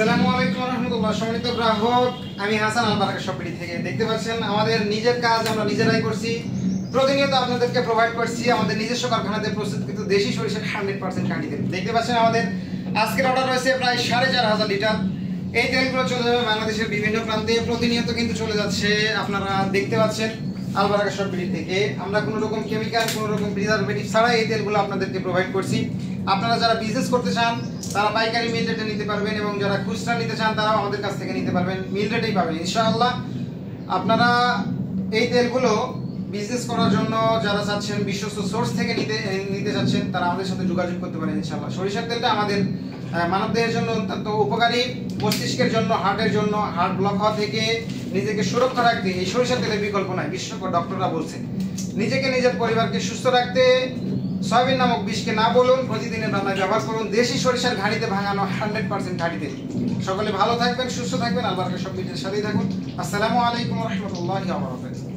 আসসালামু আলাইকুম ওয়া রাহমাতুল্লাহ। সম্মানিত গ্রাহক, আমি হাসান আলবারাকা শপটি থেকে দেখতে পাচ্ছেন আমাদের নিজের কাজ আমরা নিজেরাই করছি। প্রতিনিয়ত আপনাদেরকে প্রোভাইড করছি আমাদের নিজস্ব কারখানাতে প্রস্তুতকৃত দেশি সরিষার 100% খাঁটি তেল। দেখতে পাচ্ছেন আমাদের আজকের অর্ডার রয়েছে প্রায় 4500 লিটার। এই তেলগুলো চলে যাবে বাংলাদেশের বিভিন্ন প্রান্তে, প্রতিনিয়ত কিন্তু চলে যাচ্ছে। আপনারা দেখতে পাচ্ছেন আলবারাকা শপটি থেকে আমরা কোনো রকম কেমিক্যাল, কোনো রকম প্রিজারভেটিভ ছাড়া এই তেলগুলো আপনাদেরকে প্রোভাইড করছি। আপনারা যারা বিজনেস করতে চান তারা পাইকারি মিল রেটে নিতে পারবেন, এবং যারা খুচরা নিতে চান তারাও আমাদের কাছ থেকে নিতে পারবেন, মিল রেটেই পাবেন ইনশাআল্লাহ। আপনারা এই তেলগুলো বিজনেস করার জন্য যারা চাচ্ছেন, বিশ্বস্ত সোর্স থেকে নিতে চাচ্ছেন, তারা আমাদের সাথে যোগাযোগ করতে পারেন ইনশাআল্লাহ। সরিষার তেলটা আমাদের মানবদেহের জন্য অত্যন্ত উপকারী, মস্তিষ্কের জন্য, হার্টের জন্য, হার্ট ব্লক হওয়া থেকে নিজেকে সুরক্ষা রাখতে এই সরিষার তেলের বিকল্প নাই। বিশেষজ্ঞ ডক্টররা বলছেন নিজেকে নিজের পরিবারকে সুস্থ রাখতে সয়াবিন নামক বিষকে না বলুন, প্রতিদিনের রান্নায় ব্যবহার করুন দেশি সরিষার ঘানিতে ভাঙানো 100% ঘানি তেল। সকলে ভালো থাকবেন, সুস্থ থাকবেন, আলবারাকা শপ বিটির সাথেই থাকুন। আসসালামু আলাইকুম ওয়া রাহমাতুল্লাহি ওয়া বারাকাতুহু।